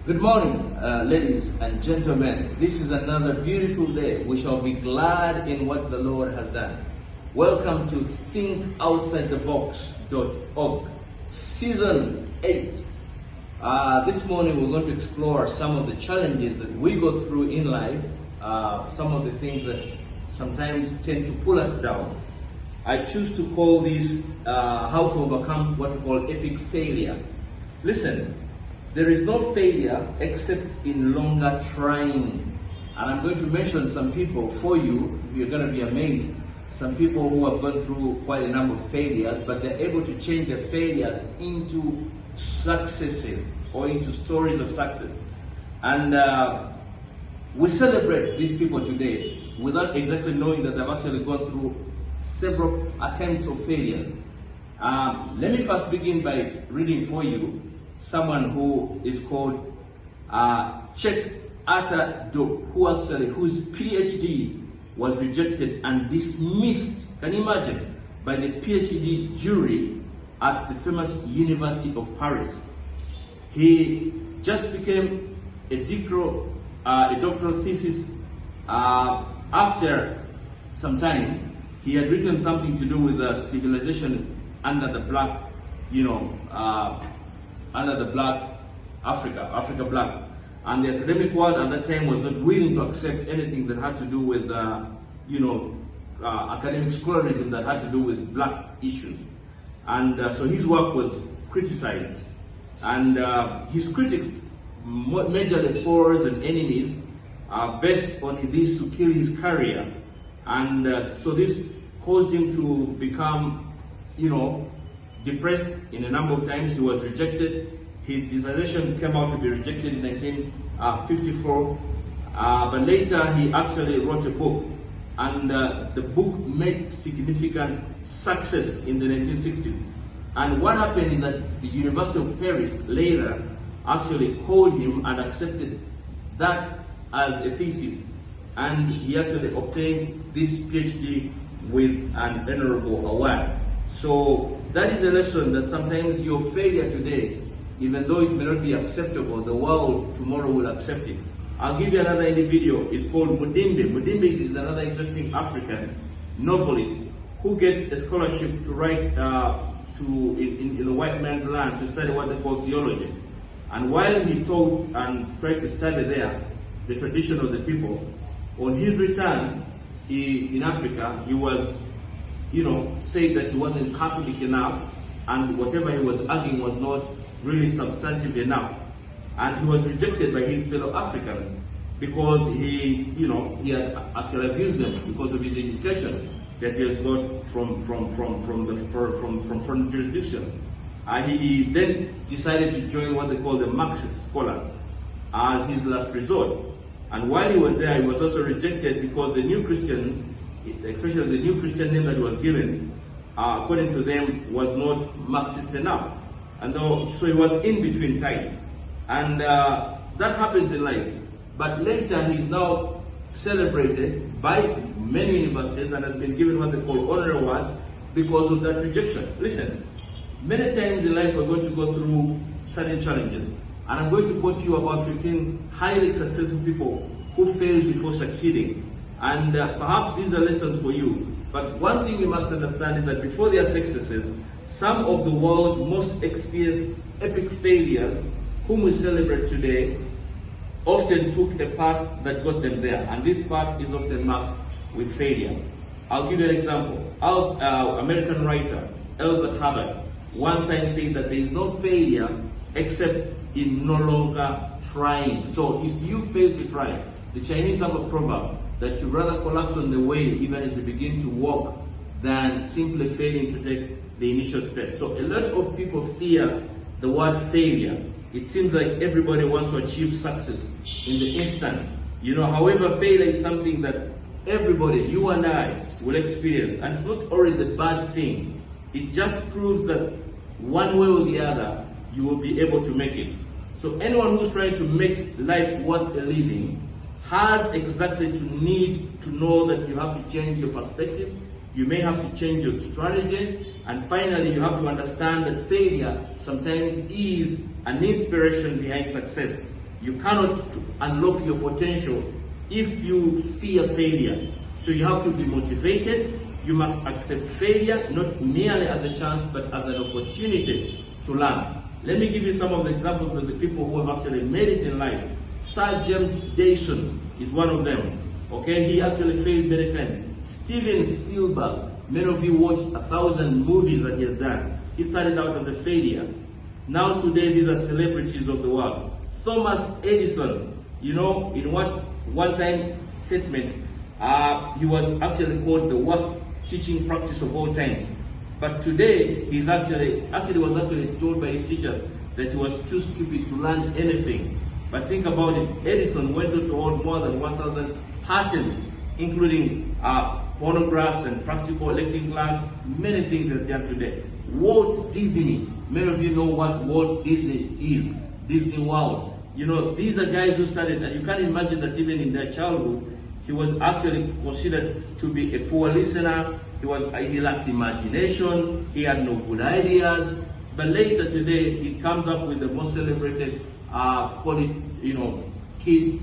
Good morning, ladies and gentlemen. This is another beautiful day. We shall be glad in what the Lord has done. Welcome to ThinkOutsideTheBox.org, Season 8. This morning we're going to explore some of the challenges that we go through in life, some of the things that sometimes tend to pull us down. I choose to call this how to overcome what we call epic failure. Listen. There is no failure except in longer trying. And I'm going to mention some people for you. You're going to be amazed. Some people who have gone through quite a number of failures, but they're able to change their failures into successes or into stories of success. And we celebrate these people today without exactly knowing that they've actually gone through several attempts of failures. Let me first begin by reading for you someone who is called Check Atadok, whose PhD was rejected and dismissed, can you imagine, by the PhD jury at the famous University of Paris. He just became a doctoral thesis after some time. He had written something to do with the civilization under the black, under the black Africa black. And the academic world at that time was not willing to accept anything that had to do with, academic scholarism that had to do with black issues. And so his work was criticized. And his critics, majorly foes and enemies, based on this to kill his career. And so this caused him to become, depressed in a number of times. He was rejected. His dissertation came out to be rejected in 1954, but later he actually wrote a book, and the book made significant success in the 1960s. And what happened is that the University of Paris later actually called him and accepted that as a thesis, and he actually obtained this PhD with an honorable award. So that is a lesson that sometimes your failure today, even though it may not be acceptable, the world tomorrow will accept it. I'll give you another individual. It's called Mudimbe. Mudimbe is another interesting African novelist who gets a scholarship to write in the white man's land to study what they call theology. And while he taught and tried to study there the tradition of the people, on his return in Africa, he was said that he wasn't Catholic enough, and whatever he was arguing was not really substantive enough. And he was rejected by his fellow Africans because he had actually abused them because of his education that he has got from foreign jurisdiction. He then decided to join what they call the Marxist scholars as his last resort. And while he was there, he was also rejected because the New Christians, especially the New Christian name that was given, according to them, was not Marxist enough. And so he was in between times. And that happens in life. But later he is now celebrated by many universities and has been given what they call honor awards because of that rejection. Listen, many times in life we're going to go through certain challenges. And I'm going to quote you about 15 highly successful people who failed before succeeding. And perhaps these are lessons for you. But one thing you must understand is that before their successes, some of the world's most experienced epic failures, whom we celebrate today, often took a path that got them there. And this path is often marked with failure. I'll give you an example. American writer Albert Hubbard once said that there is no failure except in no longer trying. So if you fail to try, the Chinese have a proverb that you rather collapse on the way even as you begin to walk than simply failing to take the initial step. So a lot of people fear the word failure. It seems like everybody wants to achieve success in the instant. However, failure is something that everybody, you and I, will experience. And it's not always a bad thing. It just proves that one way or the other, you will be able to make it. So anyone who's trying to make life worth a living has exactly to need to know that you have to change your perspective, you may have to change your strategy, and finally you have to understand that failure sometimes is an inspiration behind success. You cannot unlock your potential if you fear failure. So you have to be motivated. You must accept failure, not merely as a chance, but as an opportunity to learn. Let me give you some of the examples of the people who have actually made it in life. Sir James Dyson is one of them. Okay, he actually failed many times. Steven Spielberg, many of you watched 1,000 movies that he has done. He started out as a failure. Now today, these are celebrities of the world. Thomas Edison, you know, in one time statement, he was actually called the worst teaching practice of all times. But today, he's was actually told by his teachers that he was too stupid to learn anything. But think about it, Edison went on to hold more than 1,000 patents, including phonographs and practical electric lamps, many things that's done today. Walt Disney, many of you know what Walt Disney is, Disney World. You know, these are guys who started, and you can't imagine that even in their childhood, he was actually considered to be a poor listener. He lacked imagination, he had no good ideas. But later today, he comes up with the most celebrated, kids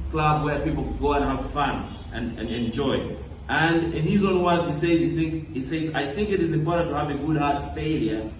club where people go and have fun and enjoy. And in his own words, he says, I think it is important to have a good heart failure,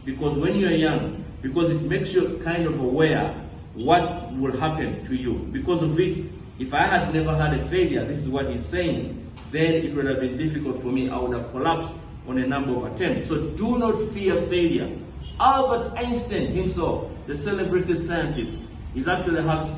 because when you're young, because it makes you kind of aware what will happen to you. Because of it, if I had never had a failure, this is what he's saying, then it would have been difficult for me. I would have collapsed on a number of attempts. So do not fear failure. Albert Einstein himself, the celebrated scientist, is actually has,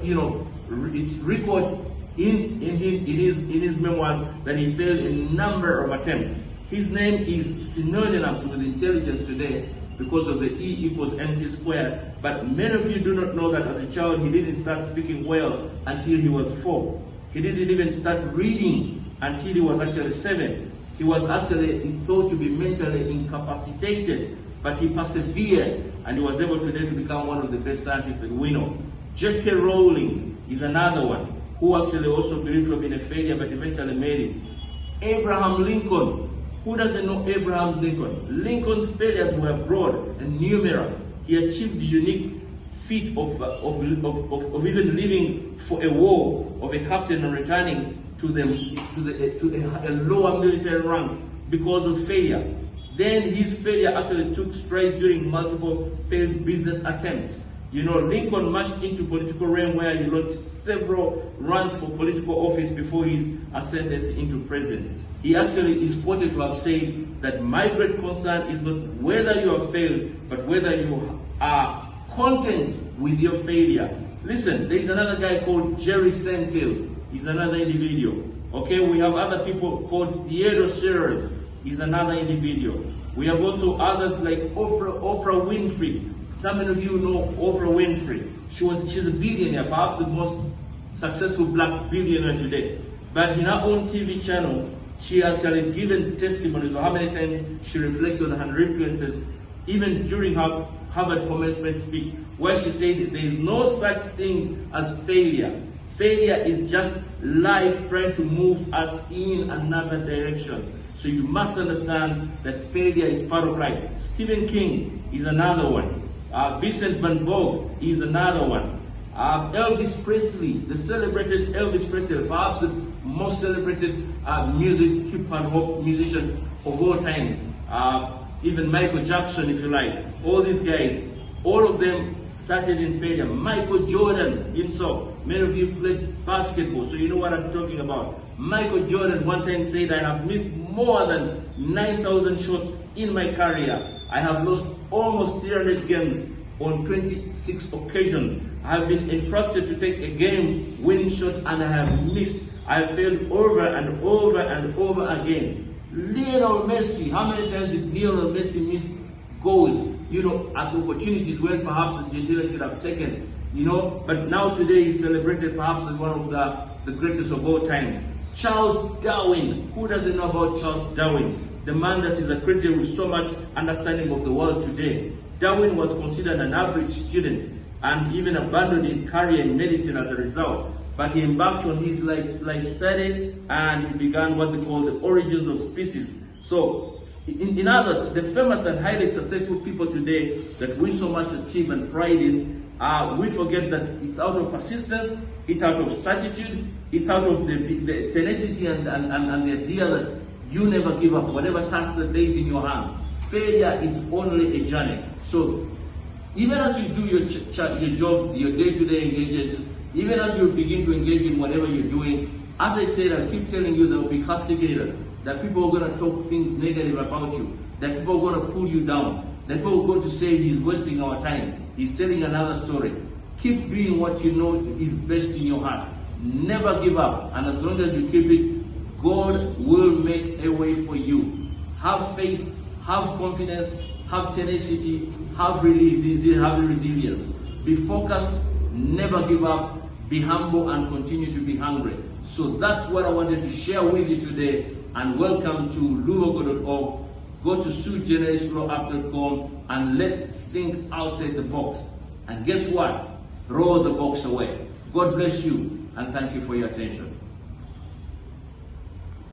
it's record in his memoirs that he failed a number of attempts. His name is synonymous with intelligence today because of the E equals MC squared. But many of you do not know that as a child, he didn't start speaking well until he was 4. He didn't even start reading until he was actually 7. He was actually thought to be mentally incapacitated, but he persevered and he was able today to become one of the best scientists that we know. J.K. Rowling is another one who actually also believed to have been a failure but eventually made it. Abraham Lincoln. Who doesn't know Abraham Lincoln? Lincoln's failures were broad and numerous. He achieved the unique feat of even living for a war of a captain and returning to a lower military rank because of failure. Then his failure actually took strides during multiple failed business attempts. You know, Lincoln marched into political realm where he launched several runs for political office before his ascendancy into president. He actually is quoted to have said that my great concern is not whether you have failed, but whether you are content with your failure. Listen, there is another guy called Jerry Seinfeld. He's another individual. Okay, we have other people called Theodore Sears. He's another individual. We have also others like Oprah Winfrey. Some of you know Oprah Winfrey. She's a billionaire, perhaps the most successful black billionaire today. But in her own TV channel, she actually given testimonies of how many times she reflected on her influences, even during her Harvard commencement speech, where she said that there is no such thing as failure. Failure is just life trying to move us in another direction. So you must understand that failure is part of life. Stephen King is another one. Vincent van Gogh is another one. Elvis Presley, the celebrated Elvis Presley, perhaps the most celebrated music, hip hop musician of all times. Even Michael Jackson, if you like. All these guys, all of them started in failure. Michael Jordan himself, many of you played basketball, so you know what I'm talking about. Michael Jordan one time said, I have missed more than 9,000 shots in my career. I have lost almost 300 games on 26 occasions. I have been entrusted to take a game-winning shot and I have missed. I have failed over and over and over again. Lionel Messi, how many times did Lionel Messi miss goals, at opportunities when perhaps Argentina should have taken, but now today he's celebrated perhaps as one of the greatest of all times. Charles Darwin, who doesn't know about Charles Darwin? The man that is accredited with so much understanding of the world today. Darwin was considered an average student and even abandoned his career in medicine as a result. But he embarked on his life study and he began what they call the origins of species. So, in other words, the famous and highly successful people today that we so much achieve and pride in, we forget that it's out of persistence, it's out of strategy, it's out of the tenacity and the idea that you never give up, whatever task that lays in your hands. Failure is only a journey. So even as you do your job, your day-to-day engagements, even as you begin to engage in whatever you're doing, as I said, I keep telling you there will be castigators, that people are going to talk things negative about you, that people are going to pull you down, that people are going to say he's wasting our time, he's telling another story. Keep doing what you know is best in your heart. Never give up, and as long as you keep it, God will make a way for you. Have faith, have confidence, have tenacity, have resilience. Be focused, never give up, be humble, and continue to be hungry. So that's what I wanted to share with you today, and welcome to Lubogo.org. Go to suitgenerationalup.com and let's think outside the box. And guess what? Throw the box away. God bless you, and thank you for your attention.